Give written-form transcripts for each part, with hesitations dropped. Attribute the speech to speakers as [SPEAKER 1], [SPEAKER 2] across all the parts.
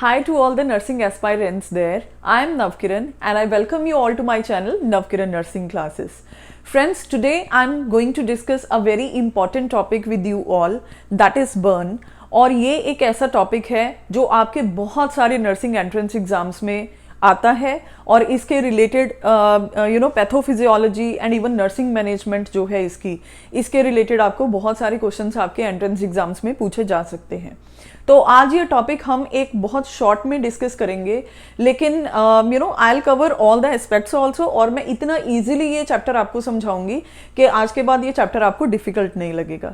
[SPEAKER 1] Hi to all the nursing aspirants there. I am Navkiran and I welcome you all to my channel Navkiran Nursing Classes. Friends, today I am going to discuss a very important topic with you all, that is burn. और ये एक ऐसा topic है जो आपके बहुत सारे nursing entrance exams में आता है और इसके related pathophysiology and even nursing management जो है इसके रिलेटेड आपको बहुत सारे क्वेश्चंस आपके एंट्रेंस एग्जाम्स में पूछे जा सकते हैं। तो आज ये टॉपिक हम एक बहुत शॉर्ट में डिस्कस करेंगे, लेकिन I will cover all the aspects also, और मैं इतना ईजिली ये चैप्टर आपको समझाऊंगी कि आज के बाद ये चैप्टर आपको डिफिकल्ट नहीं लगेगा।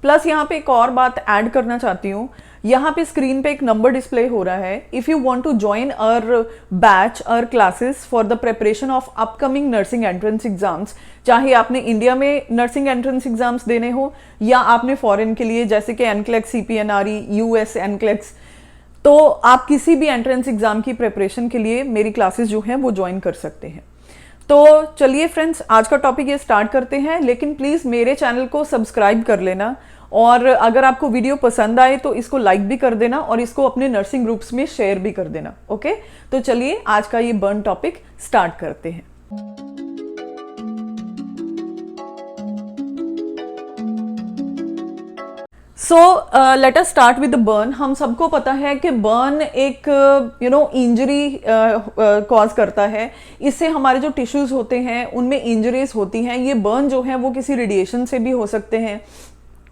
[SPEAKER 1] प्लस यहाँ पे एक और बात ऐड करना चाहती हूँ, यहाँ पे स्क्रीन पे एक नंबर डिस्प्ले हो रहा है। If you want to join our batch और classes for the preparation of upcoming nursing entrance exams, चाहे आपने इंडिया में नर्सिंग एंट्रेंस एग्जाम्स देने हो या आपने फॉरेन के लिए जैसे कि एनक्लेक्स, CPNRE, US एनक्लेक्स, तो आप किसी भी एंट्रेंस एग्जाम की प्रिपरेशन के लिए मेरी क्लासेस जो हैं वो ज्वाइन कर सकते हैं। तो चलिए फ्रेंड्स, आज का टॉपिक ये स्टार्ट करते हैं, लेकिन प्लीज़ मेरे चैनल को सब्सक्राइब कर लेना और अगर आपको वीडियो पसंद आए तो इसको लाइक भी कर देना और इसको अपने नर्सिंग ग्रुप्स में शेयर भी कर देना। ओके, तो चलिए आज का ये बर्न टॉपिक स्टार्ट करते हैं। Let us start with the burn. हम सबको पता है कि बर्न एक इंजरी कॉज करता है। इससे हमारे जो टिश्यूज होते हैं उनमें इंजरीज होती हैं। ये बर्न जो है वो किसी रेडिएशन से भी हो सकते हैं,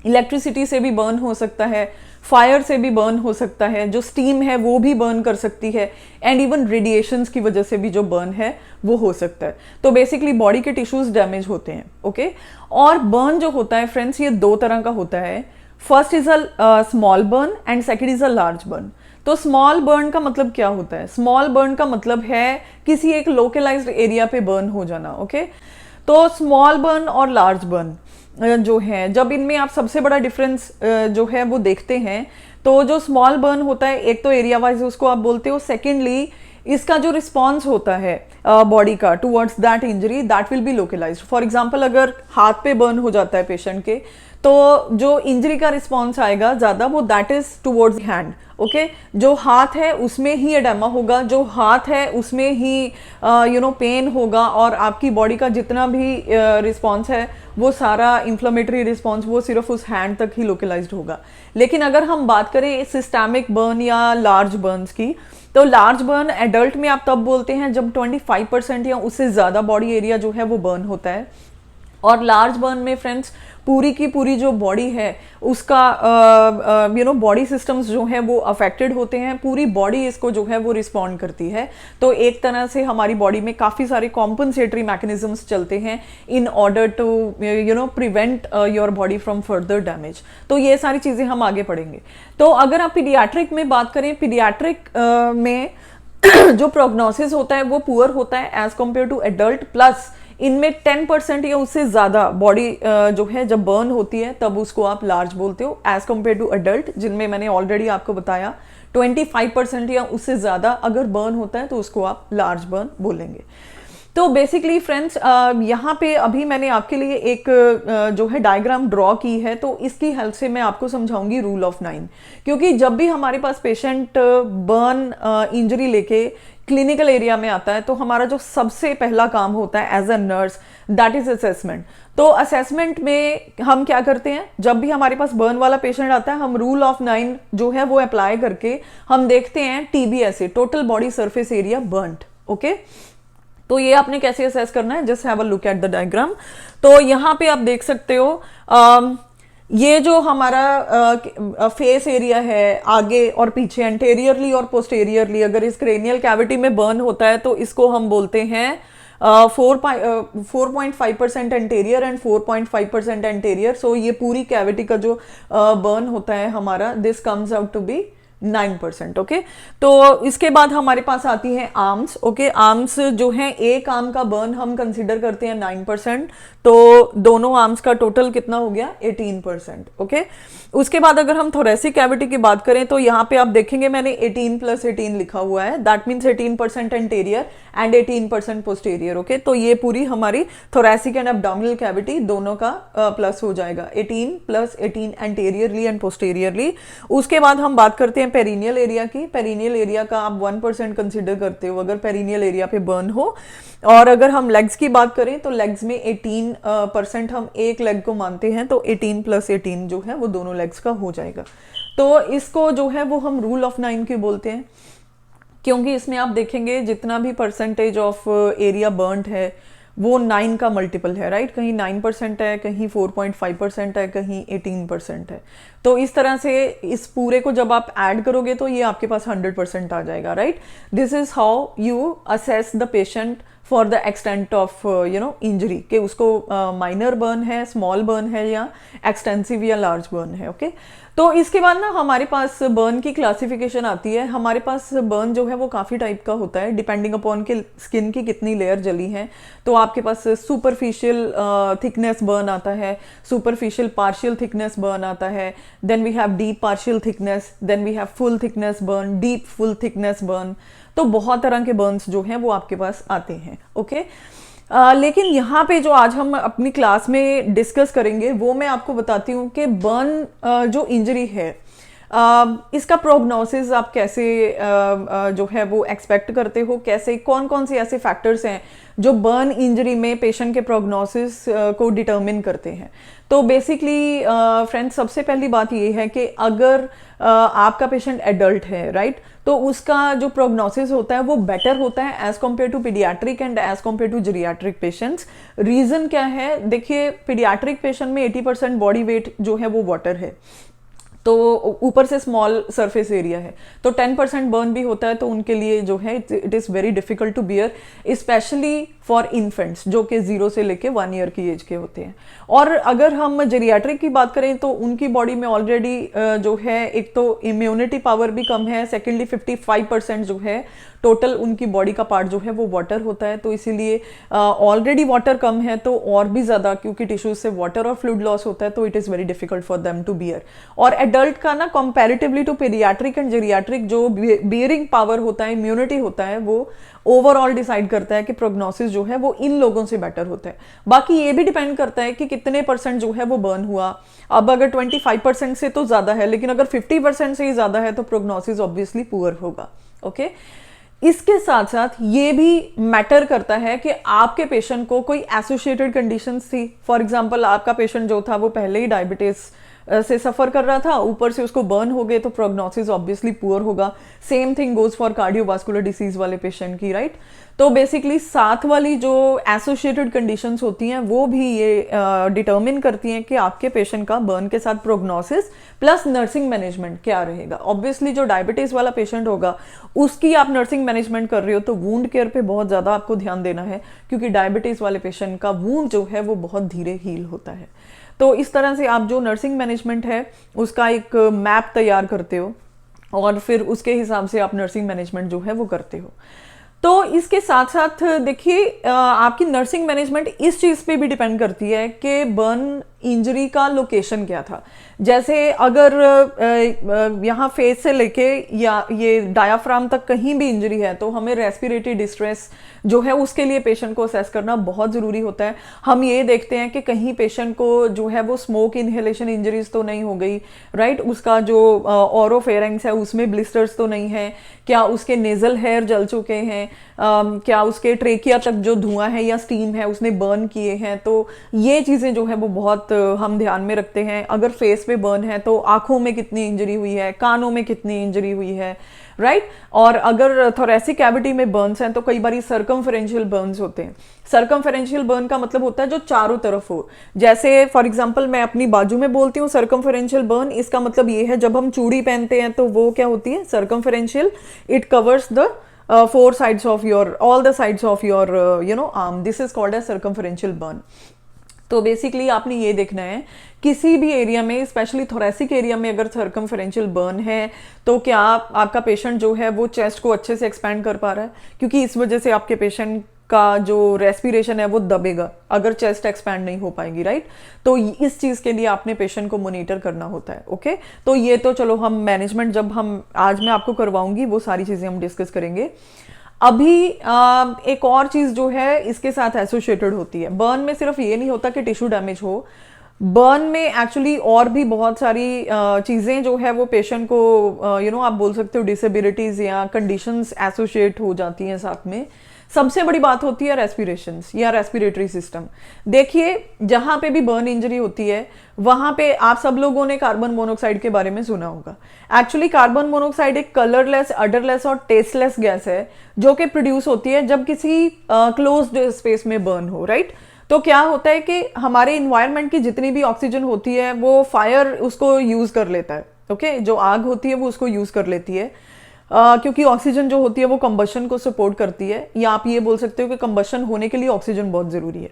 [SPEAKER 1] इलेक्ट्रिसिटी से भी बर्न हो सकता है, फायर से भी बर्न हो सकता है, जो स्टीम है वो भी बर्न कर सकती है, एंड इवन रेडिएशंस की वजह से भी जो बर्न है वो हो सकता है। तो बेसिकली बॉडी के टिश्यूज डैमेज होते हैं। ओके, और बर्न जो होता है फ्रेंड्स, ये दो तरह का होता है। First is a small burn and second is a large burn. तो स्मॉल बर्न का मतलब क्या होता है? स्मॉल बर्न का मतलब है किसी एक लोकलाइज्ड एरिया पे बर्न हो जाना। ओके, तो स्मॉल बर्न और लार्ज बर्न जो है, जब इनमें आप सबसे बड़ा डिफरेंस जो है वो देखते हैं, तो जो स्मॉल बर्न होता है, एक तो एरिया वाइज उसको आप बोलते हो, सेकेंडली इसका जो रिस्पॉन्स होता है बॉडी का towards that injury, that will be localized. For example, अगर हाथ पे बर्न हो जाता है पेशेंट के, तो जो इंजरी का रिस्पॉन्स आएगा ज़्यादा वो that is towards hand. Okay, जो हाथ है उसमें ही एडेमा होगा, जो हाथ है उसमें ही पेन होगा, और आपकी बॉडी का जितना भी रिस्पॉन्स है वो सारा इन्फ्लेमेटरी रिस्पॉन्स वो सिर्फ उस हैंड तक ही लोकलाइज्ड होगा। लेकिन अगर हम बात करें सिस्टेमिक बर्न या लार्ज बर्न्स की, तो लार्ज बर्न एडल्ट में आप तब बोलते हैं जब 25% या उससे ज़्यादा बॉडी एरिया जो है वो बर्न होता है। और लार्ज बर्न में फ्रेंड्स पूरी की पूरी जो बॉडी है उसका बॉडी सिस्टम्स जो है वो अफेक्टेड होते हैं, पूरी बॉडी इसको जो है वो रिस्पॉन्ड करती है। तो एक तरह से हमारी बॉडी में काफ़ी सारे कॉम्पनसेटरी मैकेनिज्म्स चलते हैं in order to prevent your body from further damage. तो ये सारी चीज़ें हम आगे पढ़ेंगे। तो अगर आप पीडियाट्रिक में बात करें, पीडियाट्रिक में जो प्रोग्नोसिस होता है वो पुअर होता है as compare to adult. Plus इनमें 10% या उससे ज़्यादा बॉडी जो है जब बर्न होती है तब उसको आप लार्ज बोलते हो एज कम्पेयर टू एडल्ट, जिनमें मैंने ऑलरेडी आपको बताया 25% या उससे ज़्यादा अगर बर्न होता है तो उसको आप लार्ज बर्न बोलेंगे। तो बेसिकली फ्रेंड्स, यहाँ पे अभी मैंने आपके लिए एक जो है डायग्राम ड्रॉ की है, तो इसकी हेल्प से मैं आपको समझाऊंगी रूल ऑफ 9। क्योंकि जब भी हमारे पास पेशेंट बर्न इंजरी लेके क्लिनिकल एरिया में आता है तो हमारा जो सबसे पहला काम होता है as a nurse, that is assessment. तो असेसमेंट में हम क्या करते हैं, जब भी हमारे पास बर्न वाला पेशेंट आता है, हम रूल ऑफ 9 जो है वो अप्लाई करके हम देखते हैं TBSA, total body surface area burned. Okay, तो ये आपने कैसे असेस करना है, just have a look at the diagram. तो यहाँ पे आप देख सकते हो ये जो हमारा फेस एरिया है आगे और पीछे, एंटेरियरली और पोस्टेरियरली, अगर इस क्रेनियल कैविटी में बर्न होता है तो इसको हम बोलते हैं 4.5% एंटेरियर एंड 4.5% एंटेरियर। सो ये पूरी कैविटी का जो बर्न होता है हमारा, this comes out to be 9%। Okay, तो इसके बाद हमारे पास आती है आर्म्स। ओके, आर्म्स जो है एक आर्म का बर्न हम कंसिडर करते हैं 9%, तो दोनों आर्म्स का टोटल कितना हो गया 18%। ओके, उसके बाद अगर हम थोरेसिक कैविटी की बात करें तो यहाँ पे आप देखेंगे मैंने 18 + 18 लिखा हुआ है, that means 18% anterior and 18% posterior. Okay, तो ये पूरी हमारी थोरेसिक एंड एब्डोमिनल कैविटी दोनों का प्लस हो जाएगा, 18 + 18 एंटेरियरली एंड पोस्टेरियरली। उसके बाद हम बात करते हैं हैं पेरिनियल एरिया की। पेरिनियल एरिया का आप 1% कंसिडर करते हो अगर पेरिनियल एरिया पे बर्न हो। और अगर हम लेग्स की बात करें तो लेग्स में 18% हम एक लेग को मानते हैं, तो 18 + 18 जो है वो दोनों लेग्स का हो जाएगा। तो इसको जो है वो हम रूल ऑफ 9 क्यों बोलते हैं, क्योंकि इसमें आप देखेंगे जितना भी परसेंटेज ऑफ एरिया बर्न्ड है वो 9 का मल्टीपल है, राइट। कहीं 9% है, कहीं 4.5% है, कहीं 18% है। तो इस तरह से इस पूरे को जब आप ऐड करोगे तो ये आपके पास 100% आ जाएगा, right. This is how you assess the patient for the extent of injury, कि उसको माइनर बर्न है, स्मॉल बर्न है, या एक्सटेंसिव या लार्ज बर्न है। ओके तो इसके बाद ना हमारे पास बर्न की क्लासिफिकेशन आती है। हमारे पास बर्न जो है वो काफ़ी टाइप का होता है डिपेंडिंग अपॉन के स्किन की कितनी लेयर जली है। तो आपके पास सुपरफिशियल थिकनेस बर्न आता है, सुपरफिशियल पार्शियल थिकनेस बर्न आता है, then we have deep partial thickness, then we have full thickness burn, deep full thickness burn. तो बहुत तरह के बर्न्स जो हैं वो आपके पास आते हैं। ओके लेकिन यहाँ पे जो आज हम अपनी क्लास में डिस्कस करेंगे वो मैं आपको बताती हूँ कि बर्न जो इंजरी है इसका प्रोग्नोसिस आप कैसे जो है वो एक्सपेक्ट करते हो, कैसे कौन कौन से ऐसे फैक्टर्स हैं जो बर्न इंजरी में पेशेंट के प्रोग्नोसिस को डिटरमिन करते हैं। तो बेसिकली फ्रेंड्स सबसे पहली बात ये है कि अगर आपका पेशेंट एडल्ट है, राइट, तो उसका जो प्रोग्नोसिस होता है वो बेटर होता है as compare to paediatric and as compare to geriatric patients. Reason क्या है, देखिए पीडियाट्रिक पेशेंट में 80% बॉडी वेट जो है वो वाटर है, तो ऊपर से स्मॉल सरफेस एरिया है, तो 10% बर्न भी होता है, तो उनके लिए जो है it is very difficult to bear, specially for infants जो कि 0 से लेके 1 ईयर की एज के होते हैं। और अगर हम जेरियाट्रिक की बात करें तो उनकी बॉडी में ऑलरेडी जो है एक तो इम्यूनिटी पावर भी कम है, सेकेंडली 55% जो है टोटल उनकी बॉडी का पार्ट जो है वो वाटर होता है, तो इसीलिए ऑलरेडी वाटर कम है तो और भी ज़्यादा, क्योंकि टिश्यूज से वाटर और फ्लूइड लॉस होता है, तो it is very difficult for them to bear. और एडल्ट का ना comparatively to paediatric and geriatric जो बियरिंग पावर होता है, इम्यूनिटी होता है, वो ओवरऑल डिसाइड करता है कि प्रोग्नोसिस जो है वो इन लोगों से बेटर होता है। बाकी ये भी डिपेंड करता है कि कितने % जो है वो बर्न हुआ। अब अगर 25% से तो ज़्यादा है, लेकिन अगर 50% से ही ज़्यादा है तो प्रोग्नोसिस ऑब्वियसली पुअर होगा। ओके इसके साथ साथ ये भी मैटर करता है कि आपके पेशेंट को कोई एसोसिएटेड कंडीशंस थी। फॉर एग्जांपल आपका पेशेंट जो था वो पहले ही डायबिटीज से सफर कर रहा था, ऊपर से उसको बर्न हो गए, तो प्रोग्नोसिस ऑब्वियसली पुअर होगा। Same thing goes for cardiovascular disease वाले पेशेंट की, राइट। तो बेसिकली साथ वाली जो एसोसिएटेड कंडीशंस होती हैं वो भी ये डिटर्मिन करती हैं कि आपके पेशेंट का बर्न के साथ प्रोग्नोसिस प्लस नर्सिंग मैनेजमेंट क्या रहेगा। ऑब्वियसली जो डायबिटीज वाला पेशेंट होगा उसकी आप नर्सिंग मैनेजमेंट कर रहे हो तो वूंड केयर पे बहुत ज़्यादा आपको ध्यान देना है, क्योंकि डायबिटीज वाले पेशेंट का वूंड जो है वो बहुत धीरे हील होता है। तो इस तरह से आप जो नर्सिंग मैनेजमेंट है उसका एक मैप तैयार करते हो और फिर उसके हिसाब से आप नर्सिंग मैनेजमेंट जो है वो करते हो। तो इसके साथ साथ देखिए आपकी नर्सिंग मैनेजमेंट इस चीज़ पे भी डिपेंड करती है कि बर्न इंजरी का लोकेशन क्या था। जैसे अगर यहाँ फेस से लेके या ये डायाफ्राम तक कहीं भी इंजरी है तो हमें रेस्पिरेटरी डिस्ट्रेस जो है उसके लिए पेशेंट को असेस करना बहुत ज़रूरी होता है। हम ये देखते हैं कि कहीं पेशेंट को जो है वो स्मोक इनहेलेशन इंजरीज तो नहीं हो गई, राइट, उसका जो ओरोफेरिंक्स है उसमें ब्लिस्टर्स तो नहीं है, क्या उसके नेजल हेयर जल चुके हैं, क्या उसके ट्रेकिया तक जो धुआं है या स्टीम है उसने बर्न किए हैं। तो ये चीज़ें जो है वो बहुत हम ध्यान में रखते हैं। अगर फेस पे बर्न है तो आंखों में कितनी इंजरी हुई है, कानों में कितनी इंजरी हुई है, राइट। और अगर थोरेसिक कैविटी में बर्न्स हैं तो कई बार सर्कमफेरेंशियल बर्न्स होते हैं। सर्कमफेरेंशियल बर्न का मतलब होता है जो चारों तरफ हो। जैसे फॉर एग्जांपल मैं अपनी बाजू में बोलती हूँ सर्कमफेरेंशियल बर्न, इसका मतलब ये है जब हम चूड़ी पहनते हैं तो वो क्या होती है circumferential, it covers the four sides of your all the sides of your arm. This is called as circumferential burn. तो बेसिकली आपने ये देखना है किसी भी एरिया में, स्पेशली थोरेसिक एरिया में अगर सर्कमफेरेंशियल बर्न है तो क्या आपका पेशेंट जो है वो चेस्ट को अच्छे से एक्सपैंड कर पा रहा है, क्योंकि इस वजह से आपके पेशेंट का जो रेस्पिरेशन है वो दबेगा अगर चेस्ट एक्सपैंड नहीं हो पाएगी, राइट। तो इस चीज़ के लिए आपने पेशेंट को मोनिटर करना होता है। ओके तो ये तो चलो हम मैनेजमेंट जब हम आज मैं आपको करवाऊंगी वो सारी चीज़ें हम डिस्कस करेंगे। अभी एक और चीज़ जो है इसके साथ एसोसिएटेड होती है, बर्न में सिर्फ ये नहीं होता कि टिश्यू डैमेज हो, बर्न में एक्चुअली और भी बहुत सारी चीज़ें जो है वो पेशेंट को आप बोल सकते हो डिसेबिलिटीज़ या कंडीशंस एसोसिएट हो जाती हैं साथ में। सबसे बड़ी बात होती है रेस्पिरेशंस या रेस्पिरेटरी सिस्टम। देखिए, जहाँ पे भी बर्न इंजरी होती है वहाँ पे आप सब लोगों ने कार्बन मोनोऑक्साइड के बारे में सुना होगा। एक्चुअली कार्बन मोनोऑक्साइड एक कलरलेस, अडरलेस और टेस्टलेस गैस है जो कि प्रोड्यूस होती है जब किसी क्लोज्ड स्पेस में बर्न हो, राइट। तो क्या होता है कि हमारे इन्वायरमेंट की जितनी भी ऑक्सीजन होती है वो फायर उसको यूज कर लेता है, ओके। जो आग होती है वो उसको यूज कर लेती है, क्योंकि ऑक्सीजन जो होती है वो कंबशन को सपोर्ट करती है, या आप ये बोल सकते हो कि कंबशन होने के लिए ऑक्सीजन बहुत जरूरी है।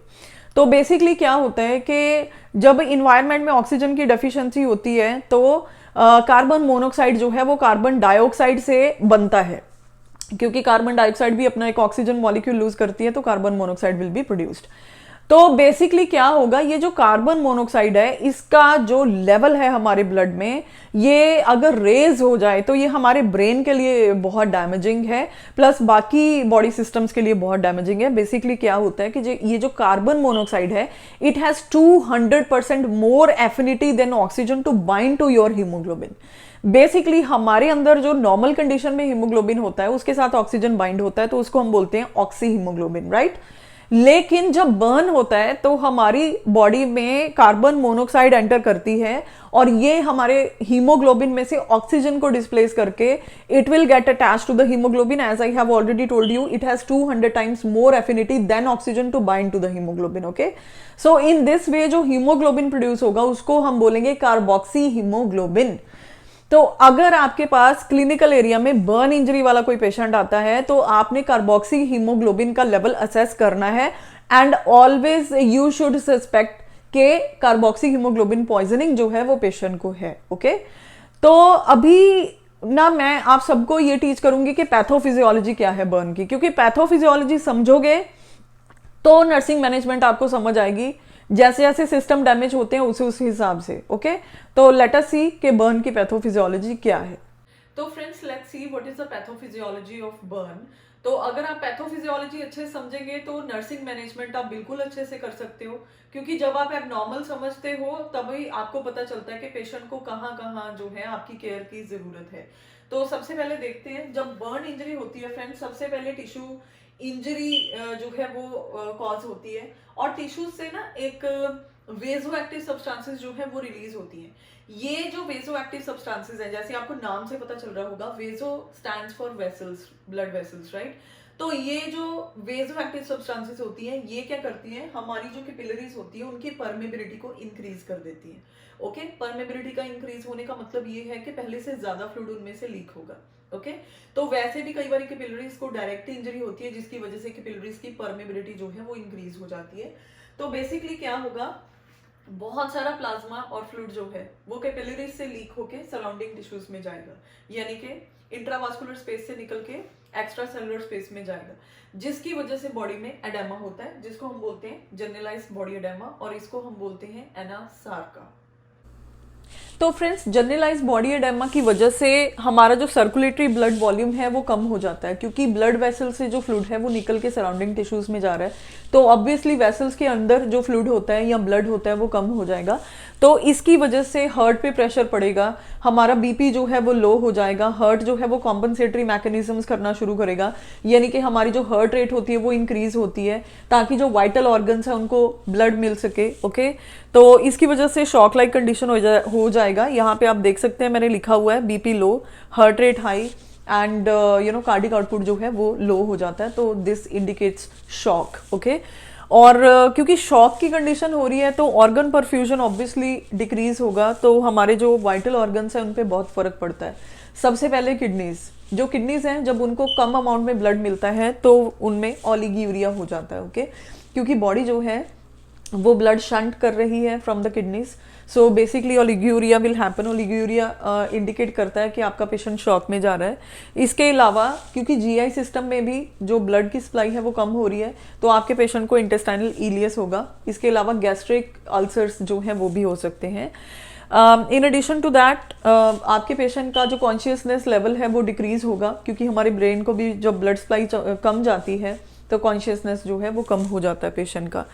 [SPEAKER 1] तो बेसिकली क्या होता है कि जब इन्वायरमेंट में ऑक्सीजन की डेफिशिएंसी होती है तो कार्बन मोनोऑक्साइड जो है वो कार्बन डाइऑक्साइड से बनता है, क्योंकि कार्बन डाइऑक्साइड भी अपना एक ऑक्सीजन मॉलिक्यूल लूज करती है तो carbon monoxide will be produced. तो बेसिकली क्या होगा, ये जो कार्बन मोनोऑक्साइड है इसका जो लेवल है हमारे ब्लड में, ये अगर रेज हो जाए तो ये हमारे ब्रेन के लिए बहुत डैमेजिंग है, प्लस बाकी बॉडी सिस्टम्स के लिए बहुत डैमेजिंग है। बेसिकली क्या होता है कि ये जो कार्बन मोनोऑक्साइड है it has 200% more affinity than oxygen to bind to your haemoglobin. Basically हमारे अंदर जो नॉर्मल कंडीशन में हीमोग्लोबिन होता है उसके साथ ऑक्सीजन बाइंड होता है तो उसको हम बोलते हैं ऑक्सी हीमोग्लोबिन, राइट। लेकिन जब बर्न होता है तो हमारी बॉडी में कार्बन मोनोऑक्साइड एंटर करती है और ये हमारे हीमोग्लोबिन में से ऑक्सीजन को डिस्प्लेस करके it will get attach to the haemoglobin. As I have already told you, it has 200 times more affinity than oxygen to bind to the haemoglobin, okay. So in this way जो haemoglobin produce होगा उसको हम बोलेंगे carboxy haemoglobin. तो अगर आपके पास clinical area में burn injury वाला कोई पेशेंट आता है तो आपने कार्बोक्सी हीमोग्लोबिन का लेवल असेस करना है, and always you should suspect के कार्बोक्सी हीमोग्लोबिन पॉइजनिंग जो है वो पेशेंट को है, ओके। तो अभी ना मैं आप सबको ये टीच करूंगी कि पैथोफिजियोलॉजी क्या है बर्न की, क्योंकि पैथोफिजियोलॉजी समझोगे तो नर्सिंग मैनेजमेंट आपको समझ आएगी। जैसे जैसे सिस्टम डैमेज होते हैं उस हिसाब से, ओके। तो लेट अस सी कि बर्न की पैथोफिजियोलॉजी क्या है। तो friends, let's see what is the pathophysiology of burn. तो अगर आप पैथोफिजियोलॉजी अच्छे से समझेंगे तो नर्सिंग मैनेजमेंट आप बिल्कुल अच्छे से कर सकते हो, क्योंकि जब आप एबनॉर्मल समझते हो तभी आपको पता चलता है कि पेशेंट को कहाँ कहाँ जो है आपकी केयर की जरूरत है। तो सबसे पहले देखते हैं, जब बर्न इंजरी होती है फ्रेंड्स, सबसे पहले टिश्यू इंजरी जो है वो कॉज होती है, और टिश्यूज से ना एक वेजो एक्टिव सब्सटेंसेस जो है वो रिलीज होती हैं। ये जो वेजो एक्टिव सब्सटेंसेस है, जैसे आपको नाम से पता चल रहा होगा, vaso stands for vessels, blood vessels, right. तो ये जो वेजो एक्टिव सब्सटेंसेस होती हैं ये क्या करती हैं, हमारी जो कैपिलरीज होती है उनकी परमेबिलिटी को इंक्रीज कर देती हैं, ओके। परमेबिलिटी का इंक्रीज होने का मतलब ये है कि पहले से ज्यादा फ्लूइड उनमें से लीक होगा, ओके। तो वैसे भी कई बार कैपिलरीज को डायरेक्ट इंजरी होती है जिसकी वजह से कैपिलरीज की परमेबिलिटी जो है वो इंक्रीज हो जाती है। तो बेसिकली क्या होगा, बहुत सारा प्लाज्मा और फ्लूइड जो है वो कैपिलरीज से लीक होके सराउंडिंग टिश्यूज में जाएगा, यानी कि इंट्रावास्कुलर स्पेस से निकल के एक्स्ट्रा सेलुलर स्पेस में जाएगा, जिसकी वजह से बॉडी में एडेमा होता है, जिसको हम बोलते हैं जनरलाइज्ड बॉडी एडेमा, और इसको हम बोलते हैं एनासार्का। तो फ्रेंड्स, जनरलाइज बॉडी एडेमा की वजह से हमारा जो सर्कुलेटरी ब्लड वॉल्यूम है वो कम हो जाता है, क्योंकि ब्लड वेसल से जो फ्लूइड है वो निकल के सराउंडिंग टिश्यूज में जा रहा है, तो ऑब्वियसली वेसल्स के अंदर जो फ्लूइड होता है या ब्लड होता है वो कम हो जाएगा। तो इसकी वजह से हार्ट पे प्रेशर पड़ेगा, हमारा बीपी जो है वो लो हो जाएगा, हार्ट जो है वो कॉम्पनसेटरी मैकेनिज्म्स करना शुरू करेगा, यानी कि हमारी जो हार्ट रेट होती है वो इंक्रीज होती है ताकि जो वाइटल ऑर्गन्स है उनको ब्लड मिल सके, ओके। तो इसकी वजह से शॉक लाइक कंडीशन हो जाएगा। यहाँ पे आप देख सकते हैं मैंने लिखा हुआ है BP low, heart rate high, and cardiac output जो है वो लो हो जाता है, तो दिस इंडिकेट्स शॉक, ओके। और क्योंकि शॉक की कंडीशन हो रही है तो ऑर्गन परफ्यूजन ऑब्वियसली डिक्रीज होगा, तो हमारे जो वाइटल ऑर्गन्स हैं उन पे बहुत फर्क पड़ता है। सबसे पहले किडनीज, जो किडनीज हैं जब उनको कम अमाउंट में ब्लड मिलता है तो उनमें ओलिगोयूरिया हो जाता है, ओके। क्योंकि बॉडी जो है वो ब्लड शंट कर रही है from the kidneys, so basically oliguria will happen. Oliguria indicate करता है कि आपका पेशेंट शॉक में जा रहा है। इसके अलावा क्योंकि जीआई सिस्टम में भी जो ब्लड की सप्लाई है वो कम हो रही है तो आपके पेशेंट को इंटेस्टाइनल इलियस होगा। इसके अलावा गैस्ट्रिक अल्सर्स जो हैं वो भी हो सकते हैं। इन एडिशन टू दैट आपके पेशेंट का जो कॉन्शियसनेस लेवल है वो डिक्रीज होगा, क्योंकि हमारे ब्रेन को भी जब ब्लड सप्लाई कम जाती है तो कॉन्शियसनेस जो है वो कम हो जाता है पेशेंट का।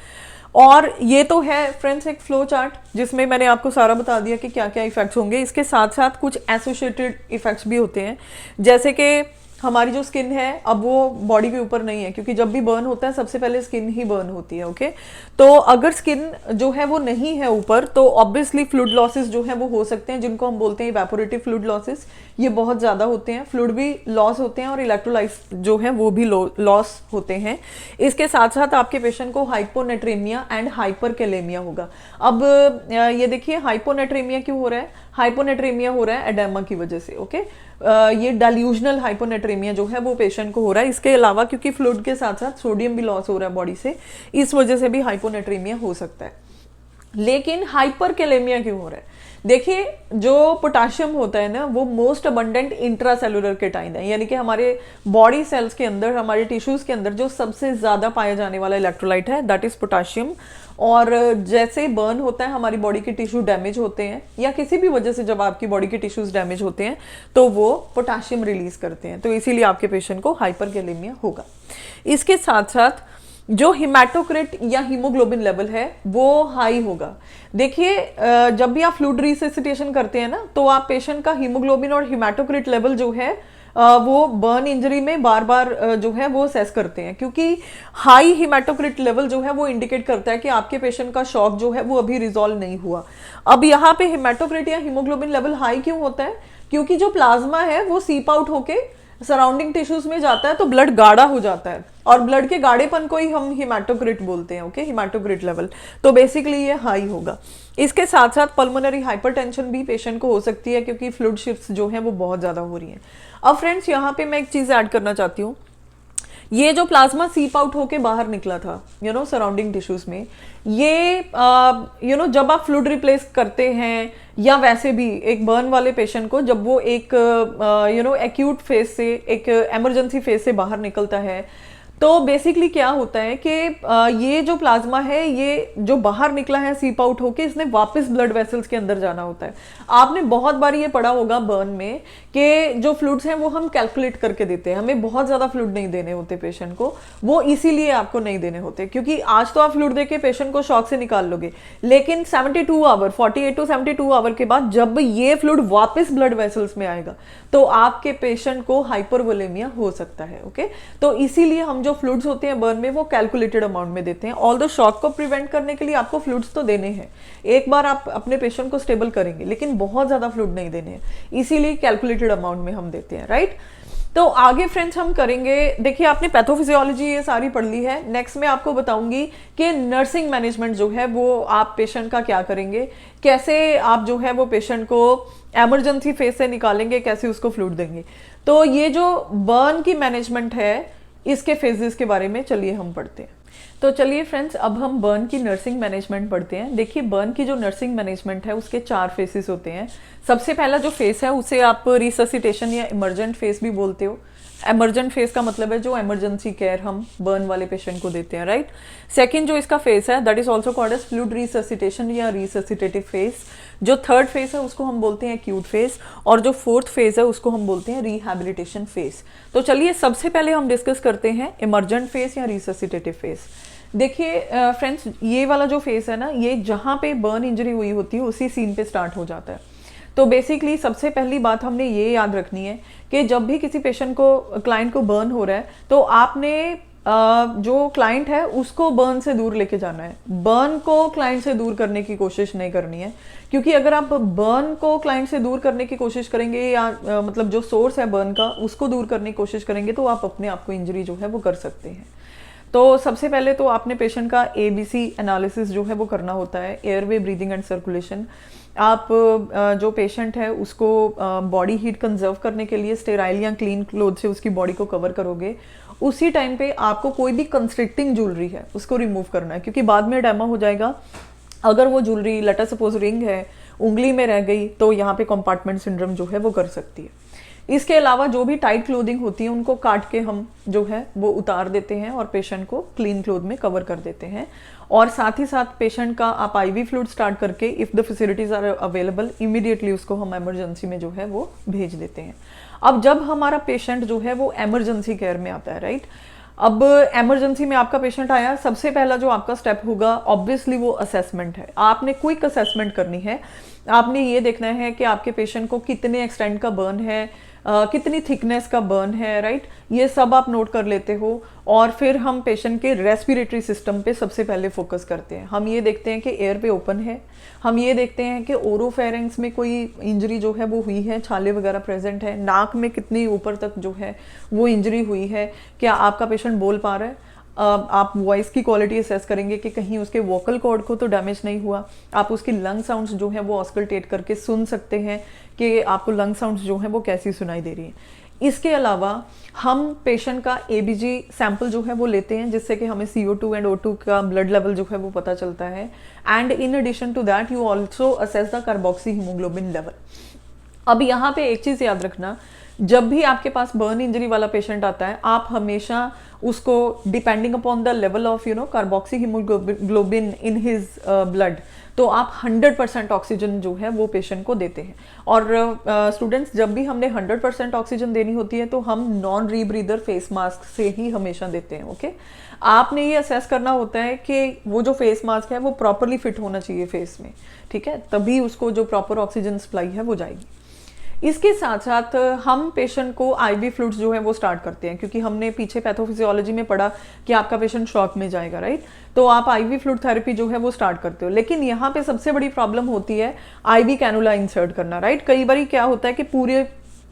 [SPEAKER 1] और ये तो है फ्रेंड्स एक फ्लो चार्ट जिसमें मैंने आपको सारा बता दिया कि क्या क्या इफेक्ट्स होंगे। इसके साथ साथ कुछ एसोसिएटेड इफेक्ट्स भी होते हैं, जैसे कि हमारी जो स्किन है अब वो बॉडी के ऊपर नहीं है, क्योंकि जब भी बर्न होता है सबसे पहले स्किन ही बर्न होती है। ओके, तो अगर स्किन जो है वो नहीं है ऊपर, तो ऑब्वियसली फ्लूइड लॉसेस जो है वो हो सकते हैं, जिनको हम बोलते हैं इवेपोरेटिव फ्लूइड लॉसेस। ये बहुत ज़्यादा होते हैं, फ्लूइड भी लॉस होते हैं और इलेक्ट्रोलाइट्स जो है वो भी लॉस होते हैं। इसके साथ साथ आपके पेशेंट को हाइपोनेट्रेमिया एंड हाइपरकैलेमिया होगा। अब ये देखिए हाइपोनेट्रेमिया क्यों हो रहा है? हाइपोनेट्रेमिया हो रहा है एडेमा की वजह से। ओके, ये डाइल्यूजनल हाइपोनेट्रेमिया जो है वो पेशेंट को हो रहा है। इसके अलावा क्योंकि फ्लूइड के साथ साथ सोडियम भी लॉस हो रहा है बॉडी से, इस वजह से भी हाइपोनेट्रेमिया हो सकता है। लेकिन हाइपरकैलेमिया क्यों हो रहा है? देखिए, जो पोटाशियम होता है ना वो मोस्ट अबंडेंट इंट्रासेलुलर केटाइन है, यानी कि हमारे बॉडी सेल्स के अंदर, हमारे टिश्यूज के अंदर जो सबसे ज्यादा पाया जाने वाला इलेक्ट्रोलाइट है दैट इज पोटाशियम। और जैसे बर्न होता है, हमारी बॉडी के टिश्यू डैमेज होते हैं या किसी भी वजह से जब आपकी बॉडी के टिश्यूज डैमेज होते हैं तो वो पोटाशियम रिलीज करते हैं, तो इसीलिए आपके पेशेंट को हाइपरकैलेमिया होगा। इसके साथ साथ जो हिमेटोक्रिट या हीमोग्लोबिन लेवल है वो हाई होगा। देखिए, जब भी आप फ्लूइड रिससिटेशन करते हैं ना, तो आप पेशेंट का हीमोग्लोबिन और हिमेटोक्रिट लेवल जो है वो बर्न इंजरी में बार बार जो है वो असेस करते हैं, क्योंकि हाई हिमेटोक्रिट लेवल जो है वो इंडिकेट करता है कि आपके पेशेंट का शॉक जो है वो अभी रिजॉल्व नहीं हुआ। अब यहाँ पे हिमेटोक्रिट या हीमोग्लोबिन लेवल हाई क्यों होता है? क्योंकि जो प्लाज्मा है वो सीप आउट होके सराउंडिंग टिश्यूज में जाता है, तो ब्लड गाढ़ा हो जाता है, और ब्लड के गाढ़ेपन को ही हम हिमेटोक्रिट बोलते हैं। ओके, हिमेटोक्रिट लेवल, तो बेसिकली ये हाई होगा। इसके साथ साथ पल्मोनरी हाइपरटेंशन भी पेशेंट को हो सकती है, क्योंकि फ्लूइड शिफ्ट्स जो है वो बहुत ज्यादा हो रही हैं। अब फ्रेंड्स, यहाँ पे मैं एक चीज ऐड करना चाहती हूँ। ये जो प्लाज्मा सीप आउट होके बाहर निकला था सराउंडिंग टिश्यूज में, ये जब आप फ्लूइड रिप्लेस करते हैं या वैसे भी एक बर्न वाले पेशेंट को जब वो एक एक्यूट फेज से, एक इमरजेंसी फेज से बाहर निकलता है, तो बेसिकली क्या होता है कि ये जो प्लाज्मा है ये जो बाहर निकला है सीप आउट होके, इसने वापस ब्लड वेसल्स के अंदर जाना होता है। आपने बहुत बार ये पढ़ा होगा बर्न में कि जो फ्लूइड्स हैं वो हम कैलकुलेट करके देते हैं, हमें बहुत ज्यादा फ्लूइड नहीं देने होते पेशेंट को, वो इसीलिए आपको नहीं देने होते, क्योंकि आज तो आप फ्लूइड देके पेशेंट को शॉक से निकाल लोगे, लेकिन 72 आवर 48 टू 72 आवर के बाद जब ये फ्लूइड वापस ब्लड वेसल्स में आएगा तो आपके पेशेंट को हाइपरवोलेमिया हो सकता है। ओके, तो इसीलिए हम जो फ्लूइड्स होते हैं बर्न में वो कैलकुलेटेड अमाउंट में देते हैं। ऑल द शॉक को प्रिवेंट करने के लिए आपको फ्लूइड्स तो देने हैं, एक बार आप अपने पेशेंट को स्टेबल करेंगे, लेकिन बहुत ज्यादा फ्लूइड नहीं देने हैं, इसीलिए कैलकुलेटेड अमाउंट में हम देते हैं। राइट, तो आगे फ्रेंड्स हम करेंगे, देखिए आपने पैथोफिजियोलॉजी ये सारी पढ़ ली है, नेक्स्ट मैं आपको बताऊंगी कि नर्सिंग मैनेजमेंट जो है वो आप पेशेंट का क्या करेंगे, कैसे आप जो है वो पेशेंट को इमरजेंसी फेज से निकालेंगे, कैसे उसको फ्लूइड देंगे। तो ये जो बर्न की मैनेजमेंट है इसके फेजेस के बारे में चलिए हम पढ़ते हैं। तो चलिए फ्रेंड्स, अब हम बर्न की नर्सिंग मैनेजमेंट पढ़ते हैं। देखिए, बर्न की जो नर्सिंग मैनेजमेंट है उसके 4 फेसेस होते हैं। सबसे पहला जो फेस है उसे आप रिससिटेशन या इमरजेंट फेस भी बोलते हो। इमरजेंट फेस का मतलब है जो इमरजेंसी केयर हम बर्न वाले पेशेंट को देते हैं। राइट, सेकंड जो इसका फेस है that is also called as fluid resuscitation या रिससिटेटिव फेस। जो थर्ड फेस है उसको हम बोलते हैं एक्यूट फेस, और जो फोर्थ फेस है उसको हम बोलते हैं रिहैबिलिटेशन फेस। तो चलिए सबसे पहले हम डिस्कस करते हैं इमरजेंट फेस या रिससिटेटिव फेस। देखिए फ्रेंड्स, ये वाला जो फेस है ना, ये जहां पे बर्न इंजरी हुई होती है उसी सीन पे स्टार्ट हो जाता है। तो बेसिकली सबसे पहली बात हमने ये याद रखनी है कि जब भी किसी पेशेंट को, क्लाइंट को बर्न हो रहा है, तो आपने जो क्लाइंट है उसको बर्न से दूर लेके जाना है, बर्न को क्लाइंट से दूर करने की कोशिश नहीं करनी है, क्योंकि अगर आप बर्न को क्लाइंट से दूर करने की कोशिश करेंगे या मतलब जो सोर्स है बर्न का उसको दूर करने की कोशिश करेंगे, तो आप अपने आप को इंजरी जो है वो कर सकते हैं। तो सबसे पहले तो आपने पेशेंट का ABC एनालिसिस जो है वो करना होता है, एयरवे, ब्रीदिंग एंड सर्कुलेशन। आप जो पेशेंट है उसको बॉडी हीट कंजर्व करने के लिए स्टेराइल या क्लीन क्लोथ से उसकी बॉडी को कवर करोगे। उसी टाइम पे आपको कोई भी कंस्ट्रिक्टिंग ज्वेलरी है उसको रिमूव करना है, क्योंकि बाद में एडेमा हो जाएगा। अगर वो jewellery, let us suppose ring है, उंगली में रह गई तो यहाँ पे कंपार्टमेंट सिंड्रोम जो है वो कर सकती है। इसके अलावा जो भी टाइट क्लोथिंग होती है उनको काट के हम जो है वो उतार देते हैं और पेशेंट को क्लीन क्लोथ में कवर कर देते हैं। और साथ ही साथ पेशेंट का आप IV फ्लूइड स्टार्ट करके, if the facilities are available, immediately उसको हम इमरजेंसी में जो है वो भेज देते हैं। अब जब हमारा पेशेंट जो है वो इमरजेंसी केयर में आता है, राइट, अब इमरजेंसी में आपका पेशेंट आया, सबसे पहला जो आपका स्टेप होगा ऑब्वियसली वो असेसमेंट है। आपने क्विक असेसमेंट करनी है। आपने ये देखना है कि आपके पेशेंट को कितने एक्सटेंट का बर्न है, कितनी थिकनेस का बर्न है, राइट, ये सब आप नोट कर लेते हो। और फिर हम पेशेंट के रेस्पिरेटरी सिस्टम पे सबसे पहले फोकस करते हैं। हम ये देखते हैं कि एयर पे ओपन है, हम ये देखते हैं कि ओरोफेरेंक्स में कोई इंजरी जो है वो हुई है, छाले वगैरह प्रेजेंट है, नाक में कितनी ऊपर तक जो है वो इंजरी हुई है, क्या आपका पेशेंट बोल पा रहा है। आप वॉइस की क्वालिटी असेस करेंगे कि कहीं उसके वोकल कॉर्ड को तो डैमेज नहीं हुआ। आप उसकी लंग साउंड्स जो है वो ऑस्कल्टेट करके सुन सकते हैं कि आपको लंग साउंड्स जो है वो कैसी सुनाई दे रही है। इसके अलावा हम पेशेंट का एबीजी सैंपल जो है वो लेते हैं, जिससे कि हमें CO2 एंड O2 का ब्लड लेवल जो है वो पता चलता है। And in addition to that you also assess the carboxyhaemoglobin level. अब यहाँ पे एक चीज याद रखना, जब भी आपके पास बर्न इंजरी वाला पेशेंट आता है, आप हमेशा उसको depending upon the level of carboxy haemoglobin in his blood, तो आप 100% ऑक्सीजन जो है वो पेशेंट को देते हैं। और स्टूडेंट्स, जब भी हमने 100% ऑक्सीजन देनी होती है तो हम नॉन रीब्रीदर फेस मास्क से ही हमेशा देते हैं। ओके, आपने ये असेस करना होता है कि वो जो फेस मास्क है वो प्रॉपरली फिट होना चाहिए फेस में, ठीक है, तभी उसको जो प्रॉपर ऑक्सीजन सप्लाई है वो जाएगी। इसके साथ साथ हम पेशेंट को आईवी फ्लूइड्स जो है वो स्टार्ट करते हैं, क्योंकि हमने पीछे पैथोफिजियोलॉजी में पढ़ा कि आपका पेशेंट शॉक में जाएगा, राइट, तो आप आईवी फ्लूइड थेरेपी जो है वो स्टार्ट करते हो। लेकिन यहाँ पे सबसे बड़ी प्रॉब्लम होती है आईवी कैनुला इंसर्ट करना, राइट। कई बार क्या होता है कि पूरे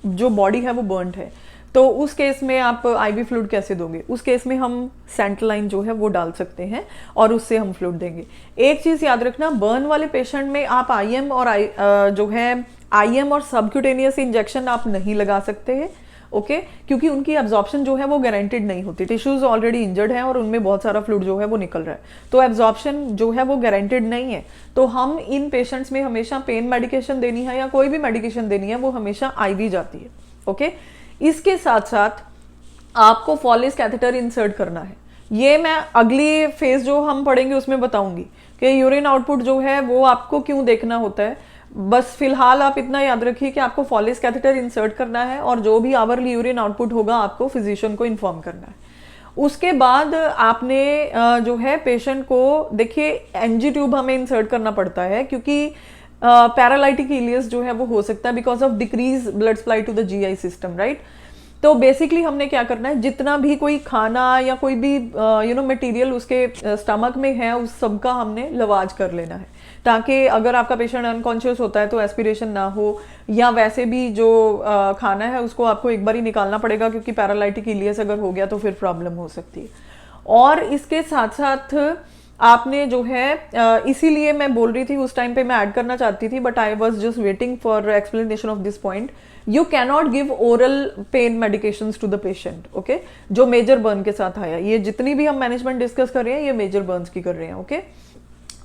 [SPEAKER 1] जो बॉडी है वो बर्न्ड है, तो उस केस में आप आईवी फ्लूइड कैसे दोगे? उस केस में हम सेंटलाइन जो है वो डाल सकते हैं और उससे हम फ्लूइड देंगे। एक चीज याद रखना, बर्न वाले पेशेंट में आप आईएम और जो है आईएम और सबक्यूटेनियस इंजेक्शन आप नहीं लगा सकते हैं, ओके, क्योंकि उनकी एब्जॉर्प्शन जो है वो गारंटेड नहीं होती। टिश्यूज ऑलरेडी इंजर्ड है और उनमें बहुत सारा फ्लूइड जो है वो निकल रहा है, तो एब्जॉर्प्शन जो है वो गारंटेड नहीं है। तो हम इन पेशेंट्स में हमेशा पेन मेडिकेशन देनी है या कोई भी मेडिकेशन देनी है वो हमेशा आईवी जाती है, ओके। इसके साथ साथ आपको फॉलिस कैथेटर इंसर्ट करना है। ये मैं अगली फेज जो हम पढ़ेंगे उसमें बताऊंगी कि यूरिन आउटपुट जो है वो आपको क्यों देखना होता है। बस फिलहाल आप इतना याद रखिए कि आपको फॉलिस कैथेटर इंसर्ट करना है और जो भी आवरली यूरिन आउटपुट होगा आपको फिजिशियन को इन्फॉर्म करना है। उसके बाद आपने जो है पेशेंट को, देखिए एनजी ट्यूब हमें इंसर्ट करना पड़ता है क्योंकि पैरालाइटिक इलियस जो है वो हो सकता है because of decrease blood supply to the GI system, right. तो बेसिकली हमने क्या करना है, जितना भी कोई खाना या कोई भी मटेरियल उसके स्टमक में है उस सब का हमने लवाज कर लेना है, ताकि अगर आपका पेशेंट अनकॉन्शियस होता है तो एस्पिरेशन ना हो, या वैसे भी जो खाना है उसको आपको एक बार ही निकालना पड़ेगा क्योंकि पैरालाइटिक इलियस अगर हो गया तो फिर प्रॉब्लम हो सकती है। और इसके साथ साथ आपने जो है इसीलिए मैं बोल रही थी उस टाइम पे, मैं ऐड करना चाहती थी but I was just waiting for explanation of this point. You cannot give oral pain medications to the patient, okay, जो मेजर बर्न के साथ आया। ये जितनी भी हम मैनेजमेंट डिस्कस कर रहे हैं ये मेजर बर्न्स की कर रहे हैं, ओके।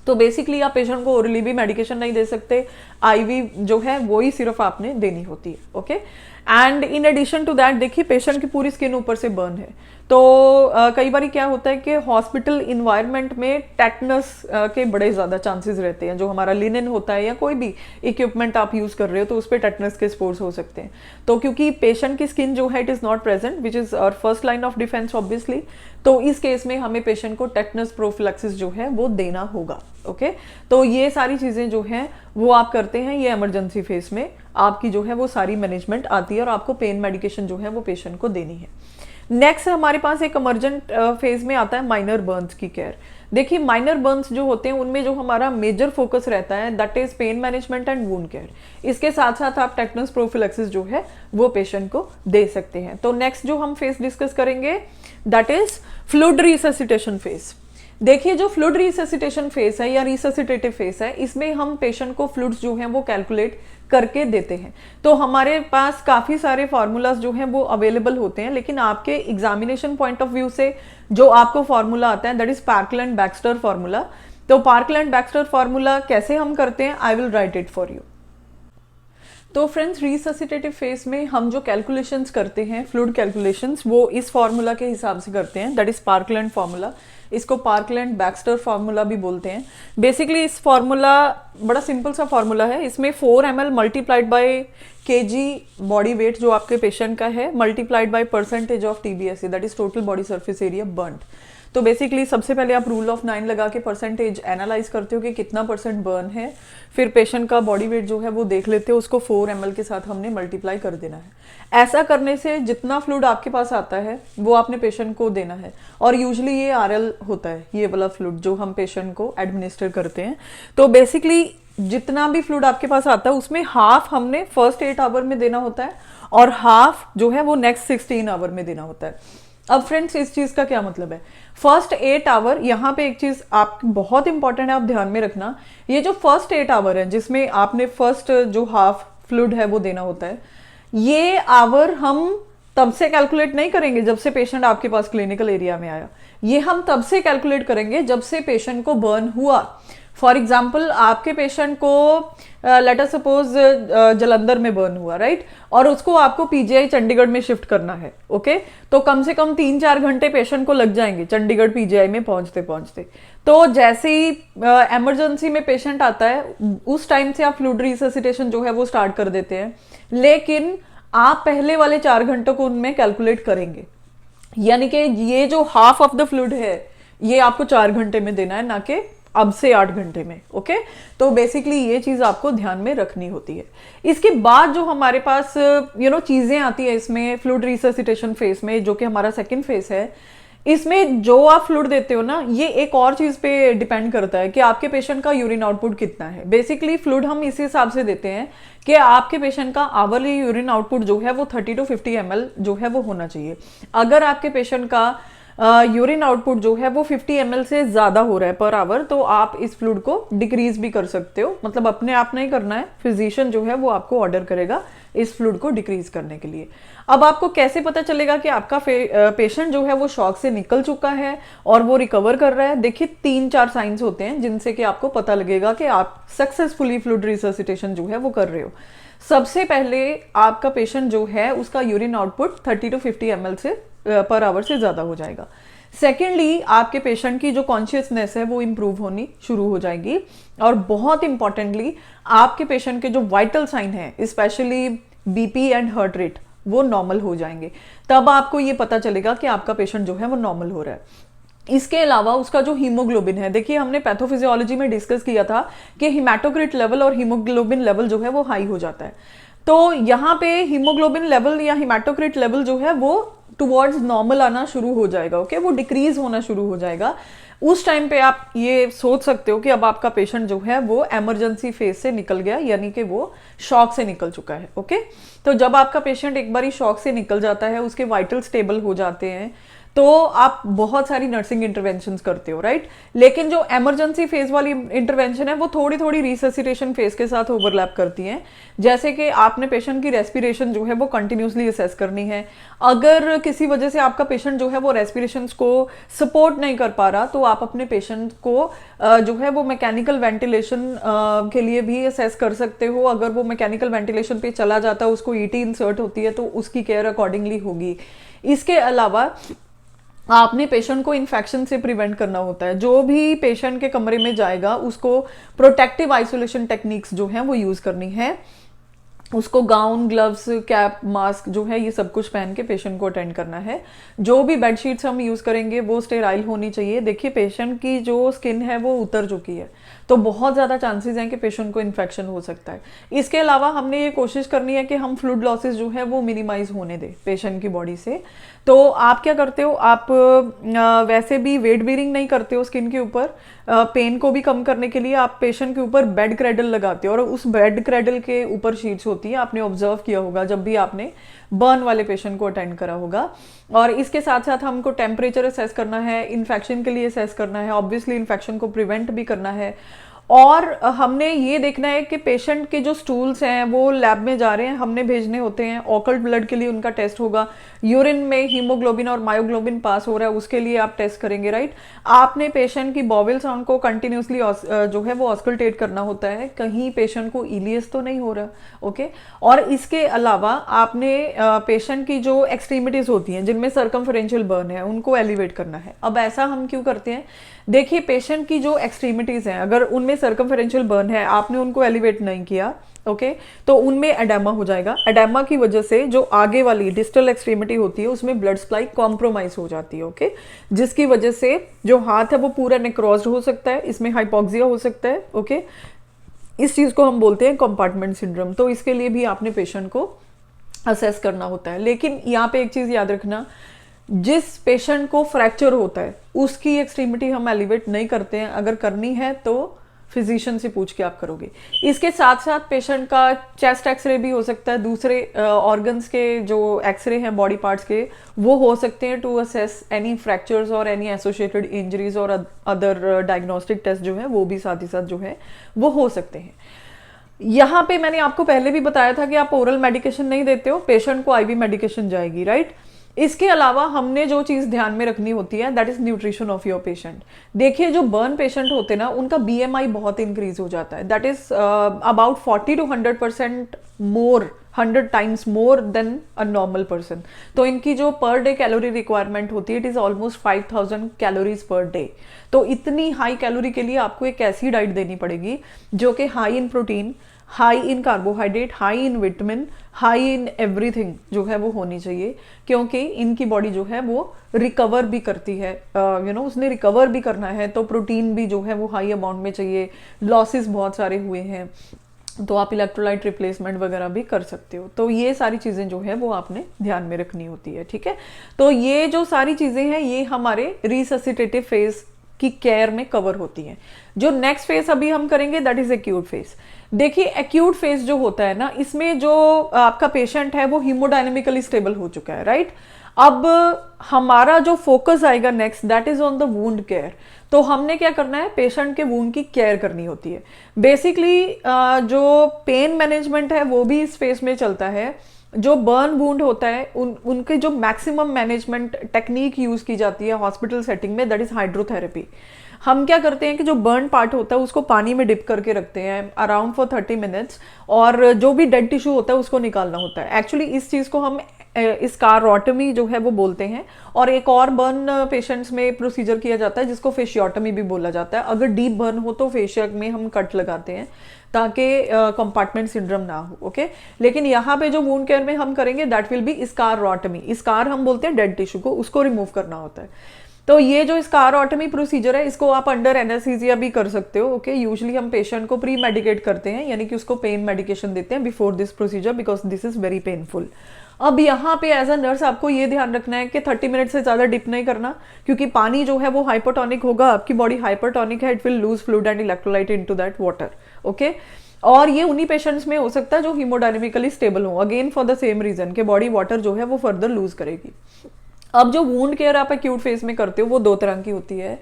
[SPEAKER 1] तो बेसिकली आप पेशेंट को ओरली भी मेडिकेशन नहीं दे सकते, आईवी जो है वो ही सिर्फ आपने देनी होती है, okay. And in addition to that, देखिए पेशेंट की पूरी स्किन ऊपर से बर्न है, तो कई बार क्या होता है कि हॉस्पिटल इन्वायरमेंट में टेटनस के बड़े ज़्यादा चांसेस रहते हैं। जो हमारा लिनन होता है या कोई भी इक्विपमेंट आप यूज़ कर रहे हो तो उस पर टेटनस के स्पोर्स हो सकते हैं। तो क्योंकि पेशेंट की स्किन जो है it is not present which is our first line of defence obviously, तो इस केस में हमें पेशेंट को टेटनस प्रोफिलैक्सिस जो है वो देना होगा, ओके। तो ये सारी चीज़ें जो हैं वो आप करते हैं, ये इमरजेंसी फेस में आपकी जो है वो सारी मैनेजमेंट आती है और आपको पेन मेडिकेशन जो है वो पेशेंट को देनी है। नेक्स्ट हमारे पास एक इमरजेंट फेज में आता है माइनर बर्न्स की केयर। देखिए माइनर बर्न्स जो होते हैं उनमें जो हमारा मेजर फोकस रहता है that is pain management and wound care. इसके साथ साथ आप टेटनस प्रोफिलैक्सिस जो है वो पेशेंट को दे सकते हैं। तो नेक्स्ट जो हम फेज डिस्कस करेंगे that is fluid resuscitation phase. देखिए जो फ्लूइड रिससिटेशन फेज है या रिससिटेटिव फेज है, इसमें हम पेशेंट को फ्लूइड्स जो हैं वो कैलकुलेट करके देते हैं। तो हमारे पास काफ़ी सारे फार्मूलाज जो हैं वो अवेलेबल होते हैं, लेकिन आपके एग्जामिनेशन पॉइंट ऑफ व्यू से जो आपको फार्मूला आता है that is parkland Baxter formula. तो पार्कलैंड बैक्स्टर फार्मूला कैसे हम करते हैं, I will write it for you. तो फ्रेंड्स रिससिटेटिव फेज में हम जो कैलकुलेशंस करते हैं फ्लूइड कैलकुलेशंस, वो इस फार्मूला के हिसाब से करते हैं दैट इज पार्कलैंड फार्मूला। इसको पार्कलैंड बैक्स्टर फार्मूला भी बोलते हैं। बेसिकली इस फार्मूला बड़ा सिंपल सा फार्मूला है, इसमें 4 ml multiplied by K G body weight जो आपके पेशेंट का है multiplied by percentage of TBSA, that is total body surface area burn. तो बेसिकली सबसे पहले आप रूल ऑफ 9 लगा के परसेंटेज एनालाइज करते हो कि कितना % बर्न है, फिर पेशेंट का बॉडी वेट जो है वो देख लेते हो, उसको 4 ml के साथ हमने मल्टीप्लाई कर देना है। ऐसा करने से जितना फ्लूइड आपके पास आता है वो आपने पेशेंट को देना है, और यूजुअली ये RL होता है, ये वाला फ्लूइड जो हम पेशेंट को एडमिनिस्टर करते हैं। तो बेसिकली जितना भी फ्लूइड आपके पास आता है उसमें हाफ हमने फर्स्ट 8 आवर में देना होता है और हाफ जो है वो नेक्स्ट 16 आवर में देना होता है। अब फ्रेंड्स इस चीज का क्या मतलब है, फर्स्ट 8 आवर, यहाँ पे एक चीज आप बहुत इंपॉर्टेंट है, आप ध्यान में रखना, ये जो फर्स्ट 8 आवर है जिसमें आपने फर्स्ट जो हाफ फ्लूइड है वो देना होता है, ये आवर हम तब से कैलकुलेट नहीं करेंगे जब से पेशेंट आपके पास क्लिनिकल एरिया में आया, ये हम तब से कैलकुलेट करेंगे जब से पेशेंट को बर्न हुआ। फॉर एग्जाम्पल आपके पेशेंट को लेट अस सपोज जलंधर में बर्न हुआ, राइट, और उसको आपको पीजीआई चंडीगढ़ में शिफ्ट करना है, ओके, तो कम से कम 3-4 घंटे पेशेंट को लग जाएंगे चंडीगढ़ पीजीआई में पहुंचते पहुंचते। तो जैसे ही इमरजेंसी में पेशेंट आता है उस टाइम से आप फ्लूइड रिससिटेशन जो है वो स्टार्ट कर देते हैं, लेकिन आप पहले वाले 4 घंटों को उनमें कैलकुलेट करेंगे, यानी कि ये जो हाफ ऑफ द फ्लूइड है ये आपको 4 घंटे में देना है, ना कि अब से 8 घंटे में, ओके। तो बेसिकली ये चीज आपको ध्यान में रखनी होती है। इसके बाद जो हमारे पास चीजें आती है इसमें फ्लूइड रिससिटेशन फेज में, जो कि हमारा सेकंड फेज है, इसमें जो आप फ्लूइड देते हो ना, ये एक और चीज पे डिपेंड करता है कि आपके पेशेंट का यूरिन आउटपुट कितना है। बेसिकली फ्लूइड हम इस हिसाब से देते हैं कि आपके पेशेंट का आवरली यूरिन आउटपुट जो है वो 30 to 50 ml जो है वो होना चाहिए। अगर आपके पेशेंट का यूरिन आउटपुट जो है वो 50 ml से ज्यादा हो रहा है पर आवर, तो आप इस फ्लूइड को डिक्रीज भी कर सकते हो, मतलब अपने आप नहीं करना है, फिजिशियन जो है वो आपको ऑर्डर करेगा इस फ्लूइड को डिक्रीज करने के लिए। अब आपको कैसे पता चलेगा कि आपका पेशेंट जो है वो शॉक से निकल चुका है और वो रिकवर कर रहा है? देखिए 3-4 साइंस होते हैं जिनसे कि आपको पता लगेगा कि आप सक्सेसफुली फ्लूइड रिससिटेशन जो है वो कर रहे हो। सबसे पहले आपका पेशेंट जो है उसका यूरिन आउटपुट 30 to 50 ml से पर आवर से ज्यादा हो जाएगा। सेकेंडली आपके पेशेंट की जो कॉन्शियसनेस है वो इंप्रूव होनी शुरू हो जाएगी, और बहुत इंपॉर्टेंटली आपके पेशेंट के जो वाइटल साइन है specially BP and heart rate वो नॉर्मल हो जाएंगे। तब आपको ये पता चलेगा कि आपका पेशेंट जो है वो नॉर्मल हो रहा है। इसके अलावा उसका जो हीमोग्लोबिन है, देखिए हमने पैथोफिजियोलॉजी में डिस्कस किया था कि हीमेटोक्रिट लेवल और हीमोग्लोबिन लेवल जो है वो हाई हो जाता है। तो यहाँ पे हीमोग्लोबिन लेवल या हीमेटोक्रिट लेवल जो है वो टुवर्ड्स नॉर्मल आना शुरू हो जाएगा, ओके, वो डिक्रीज होना शुरू हो जाएगा। उस टाइम पे आप ये सोच सकते हो कि अब आपका पेशेंट जो है वो इमरजेंसी फेज से निकल गया, यानी कि वो शॉक से निकल चुका है, ओके। तो जब आपका पेशेंट एक बार शॉक से निकल जाता है, उसके वाइटल स्टेबल हो जाते हैं, तो आप बहुत सारी नर्सिंग इंटरवेंशंस करते हो, राइट। लेकिन जो इमरजेंसी फेज वाली इंटरवेंशन है वो थोड़ी थोड़ी रिससिटेशन फेज के साथ ओवरलैप करती हैं। जैसे कि आपने पेशेंट की रेस्पिरेशन जो है वो कंटिन्यूसली असेस करनी है। अगर किसी वजह से आपका पेशेंट जो है वो रेस्पिरेशन को सपोर्ट नहीं कर पा रहा, तो आप अपने पेशेंट को जो है वो मैकेनिकल वेंटिलेशन के लिए भी असेस कर सकते हो। अगर वो मैकेनिकल वेंटिलेशन पे चला जाता है, उसको ईटी इंसर्ट होती है, तो उसकी केयर अकॉर्डिंगली होगी। इसके अलावा आपने पेशेंट को इन्फेक्शन से प्रिवेंट करना होता है। जो भी पेशेंट के कमरे में जाएगा उसको प्रोटेक्टिव आइसोलेशन टेक्निक्स जो हैं वो यूज करनी है। उसको गाउन, ग्लव्स, कैप, मास्क जो है ये सब कुछ पहन के पेशेंट को अटेंड करना है। जो भी बेडशीट्स हम यूज करेंगे वो स्टेराइल होनी चाहिए। देखिए पेशेंट की जो स्किन है वो उतर चुकी है, तो बहुत ज्यादा चांसेस हैं कि पेशेंट को इन्फेक्शन हो सकता है। इसके अलावा हमने ये कोशिश करनी है कि हम फ्लूइड लॉसेस जो है वो मिनिमाइज होने दें पेशेंट की बॉडी से। तो आप क्या करते हो, आप वैसे भी वेट बेयरिंग नहीं करते हो स्किन के ऊपर। पेन को भी कम करने के लिए आप पेशेंट के ऊपर बेड क्रेडल लगाते हो, और उस बेड क्रेडल के ऊपर शीट्स होती है। आपने ऑब्जर्व किया होगा जब भी आपने बर्न वाले पेशेंट को अटेंड करा होगा। और इसके साथ साथ हमको टेम्परेचर असेस करना है, इन्फेक्शन के लिए असेस करना है, ऑब्वियसली इन्फेक्शन को प्रिवेंट भी करना है। और हमने ये देखना है कि पेशेंट के जो स्टूल्स हैं वो लैब में जा रहे हैं, हमने भेजने होते हैं। ऑकल्ट ब्लड के लिए उनका टेस्ट होगा, यूरिन में हीमोग्लोबिन और मायोग्लोबिन पास हो रहा है उसके लिए आप टेस्ट करेंगे, राइट। आपने पेशेंट की बॉवल साउंड को कंटिन्यूसली जो है वो ऑस्कल्टेट करना होता है, कहीं पेशेंट को इलियस तो नहीं हो रहा, ओके। और इसके अलावा आपने पेशेंट की जो एक्सट्रीमिटीज होती हैं जिनमें सर्कमफरेंशियल बर्न है उनको एलिवेट करना है। अब ऐसा हम क्यों करते हैं, देखिए पेशेंट की जो एक्सट्रीमिटीज हैं अगर उनमें सर्कमफेरेंशियल बर्न है, आपने उनको एलिवेट नहीं किया, ओके, तो उनमें एडेमा हो जाएगा। एडेमा की वजह से जो आगे वाली डिस्टल एक्सट्रीमिटी होती है उसमें ब्लड सप्लाई कॉम्प्रोमाइज हो जाती है, ओके, जिसकी वजह से जो हाथ है वो पूरा नेक्रोज्ड हो सकता है, इसमें हाइपोक्सिया हो सकता है, ओके। इस चीज को हम बोलते हैं कंपार्टमेंट सिंड्रोम। तो इसके लिए भी आपने पेशेंट को असेस करना होता है। लेकिन यहाँ पे एक चीज याद रखना, जिस पेशेंट को फ्रैक्चर होता है उसकी एक्सट्रीमिटी हम एलिवेट नहीं करते हैं, अगर करनी है तो फिजिशियन से पूछ के आप करोगे। इसके साथ साथ पेशेंट का चेस्ट एक्सरे भी हो सकता है, दूसरे ऑर्गन्स के जो एक्सरे हैं बॉडी पार्ट्स के वो हो सकते हैं टू असेस एनी फ्रैक्चर्स और एनी एसोसिएटेड इंजरीज और अदर डायग्नोस्टिक टेस्ट जो है वो भी साथ ही साथ जो है वो हो सकते हैं। यहाँ पे मैंने आपको पहले भी बताया था कि आप ओरल मेडिकेशन नहीं देते हो, पेशेंट को आईवी मेडिकेशन जाएगी, राइट। इसके अलावा हमने जो चीज ध्यान में रखनी होती है that is nutrition of your patient. देखिए जो बर्न पेशेंट होते हैं ना उनका बीएमआई बहुत इंक्रीज हो जाता है, that is about 40 to 100% more, 100 times more than a normal person. तो इनकी जो पर डे कैलोरी रिक्वायरमेंट होती है it is almost 5000 calories per day. तो इतनी हाई कैलोरी के लिए आपको एक ऐसी डाइट देनी पड़ेगी जो कि high in protein, high in carbohydrate, high in vitamin, high in everything जो है वो होनी चाहिए, क्योंकि इनकी बॉडी जो है वो रिकवर भी करती है, उसने रिकवर भी करना है तो प्रोटीन भी जो है वो हाई अमाउंट में चाहिए। लॉसेस बहुत सारे हुए हैं तो आप इलेक्ट्रोलाइट रिप्लेसमेंट वगैरह भी कर सकते हो। तो ये सारी चीजें जो है वो आपने ध्यान में रखनी होती है, ठीक है। तो ये जो सारी चीजें हैं ये हमारे रिससिटेटिव फेज की केयर में कवर होती हैं। जो नेक्स्ट फेज अभी हम करेंगे दैट इज एक्यूट फेज। देखिए एक्यूट फेज जो होता है ना, इसमें जो आपका पेशेंट है वो हीमोडायनेमिकली स्टेबल हो चुका है, राइट। अब हमारा जो फोकस आएगा next that is on the wound care. तो हमने क्या करना है, पेशेंट के वुंड की केयर करनी होती है। बेसिकली जो पेन मैनेजमेंट है वो भी इस फेज में चलता है। जो बर्न वुंड होता है उनके जो मैक्सिमम मैनेजमेंट टेक्निक यूज की जाती है हॉस्पिटल सेटिंग में दैट इज हाइड्रोथेरेपी। हम क्या करते हैं कि जो बर्न पार्ट होता है उसको पानी में डिप करके रखते हैं अराउंड फॉर 30 मिनट्स, और जो भी डेड टिश्यू होता है उसको निकालना होता है। एक्चुअली इस चीज को हम स्कारोटमी जो है वो बोलते हैं, और एक और बर्न पेशेंट्स में प्रोसीजर किया जाता है जिसको फेशियोटमी भी बोला जाता है। अगर डीप बर्न हो तो फेशिया में हम कट लगाते हैं ताकि कंपार्टमेंट सिंड्रोम ना हो, ओके। लेकिन यहाँ पे जो वुंड केयर में हम करेंगे दैट विल बी स्कारोटमी। स्कार हम बोलते हैं डेड टिश्यू को, उसको रिमूव करना होता है। तो ये जो स्कारोटमी प्रोसीजर है इसको आप अंडर एनेस्थीसिया भी कर सकते हो, ओके। यूजुअली हम पेशेंट को प्री मेडिकेट करते हैं, यानी कि उसको पेन मेडिकेशन देते हैं before this procedure because this is very painful. अब यहाँ पे एज अ नर्स आपको ये ध्यान रखना है कि 30 मिनट से ज्यादा डिप नहीं करना, क्योंकि पानी जो है वो हाइपोटोनिक होगा, आपकी बॉडी हाइपरटोनिक है, it will lose fluid and electrolyte into that water, okay. और ये उन्हीं पेशेंट्स में हो सकता है जो हीमोडायनेमिकली स्टेबल हो, again for the same reason कि बॉडी वाटर जो है वो फर्दर लूज करेगी। अब जो वुंड केयर आप एक्यूट फेज में करते हो वो दो तरह की होती है।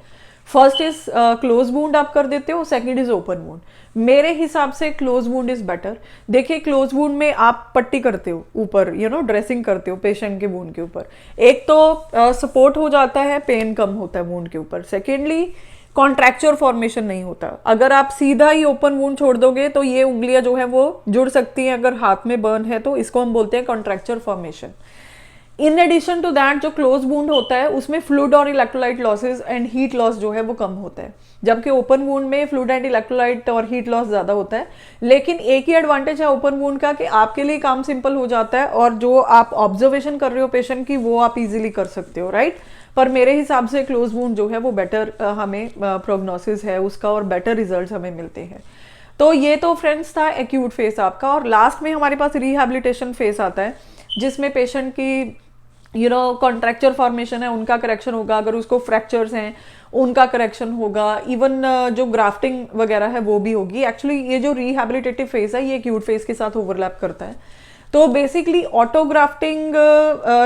[SPEAKER 1] फर्स्ट इज क्लोज वुंड आप कर देते हो, सेकंड इज ओपन वुंड। मेरे हिसाब से क्लोज वुंड इज बेटर। देखिए क्लोज वुंड में आप पट्टी करते हो ऊपर, ड्रेसिंग करते हो पेशेंट के वुंड के ऊपर। एक तो सपोर्ट हो जाता है, पेन कम होता है वुंड के ऊपर। सेकेंडली कॉन्ट्रैक्चर फॉर्मेशन नहीं होता। अगर आप सीधा ही ओपन वुंड छोड़ दोगे तो ये उंगलियां जो है वो जुड़ सकती हैं, अगर हाथ में बर्न है तो इसको हम बोलते हैं contracture formation. In addition to that जो क्लोज वुंड होता है उसमें फ्लूइड और electrolyte losses and heat loss जो है वो कम होता है, जबकि ओपन वुंड में फ्लूइड एंड इलेक्ट्रोलाइट और हीट लॉस ज्यादा होता है। लेकिन एक ही एडवांटेज है ओपन वुंड का कि आपके लिए काम सिंपल हो जाता है, और जो आप ऑब्जर्वेशन कर रहे हो पेशेंट की वो आप इजीली कर सकते हो, राइट। पर मेरे हिसाब से क्लोज वुंड जो है वो बेटर हमें प्रोग्नोसिस है उसका, और बेटर रिजल्ट हमें मिलते हैं। तो ये तो फ्रेंड्स था एक्यूट फेस आपका। और लास्ट में हमारे पास रिहैबिलिटेशन फेस आता है जिसमें पेशेंट की कॉन्ट्रैक्चर फॉर्मेशन है उनका करेक्शन होगा, अगर उसको फ्रैक्चर्स हैं उनका करेक्शन होगा, इवन जो ग्राफ्टिंग वगैरह है वो भी होगी। एक्चुअली ये जो रिहैबिलिटेटिव फेज है ये एक्यूट फेज के साथ ओवरलैप करता है। तो बेसिकली ऑटोग्राफ्टिंग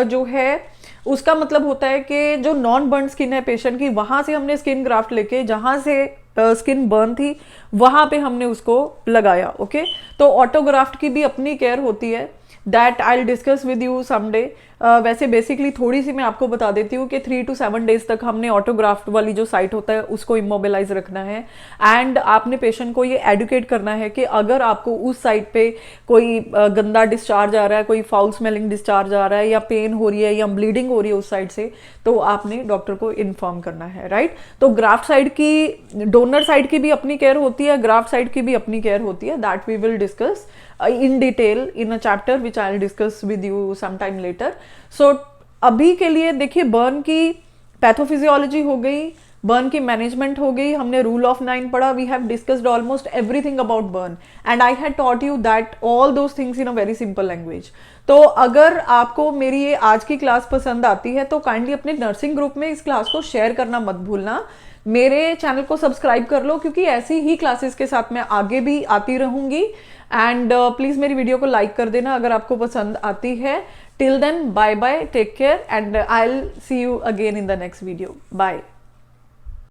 [SPEAKER 1] जो है उसका मतलब होता है कि जो नॉन बर्न स्किन है पेशेंट की, वहां से हमने स्किन ग्राफ्ट लेके जहां से स्किन बर्न थी वहाँ पे हमने उसको लगाया। ओके, तो ऑटोग्राफ्ट की भी अपनी केयर होती है, that I will discuss with you someday. वैसे बेसिकली थोड़ी सी मैं आपको बता देती हूँ कि 3 to 7 डेज तक हमने ऑटोग्राफ्ट वाली जो साइट होता है उसको इमोबिलाइज रखना है। एंड आपने पेशेंट को ये एडुकेट करना है कि अगर आपको उस साइट पे कोई गंदा डिस्चार्ज आ रहा है, कोई फाउल स्मेलिंग डिस्चार्ज आ रहा है, या पेन हो रही है या ब्लीडिंग हो रही है उस साइड से, तो आपने डॉक्टर को इन्फॉर्म करना है, राइट। तो ग्राफ्ट साइड की, डोनर साइड की भी अपनी केयर होती है, ग्राफ्ट साइड की भी अपनी केयर होती है, that we will discuss in detail in a chapter which I'll discuss with you sometime later. So अभी के लिए देखिए, बर्न की पैथोफिजियोलॉजी हो गई, बर्न की मैनेजमेंट हो गई, हमने रूल ऑफ 9 पढ़ा, we have discussed almost everything about burn and I had taught you that all those things in a very simple language. तो अगर आपको मेरी ये आज की क्लास पसंद आती है तो काइंडली अपने नर्सिंग ग्रुप में इस क्लास को शेयर करना मत भूलना, मेरे चैनल को सब्सक्राइब कर लो क्योंकि ऐसी ही क्लासेस के साथ मैं आगे भी आती रहूंगी। एंड प्लीज मेरी वीडियो को लाइक कर देना अगर आपको पसंद आती है। Till then, bye bye, take care and I will see you again in the next video. Bye.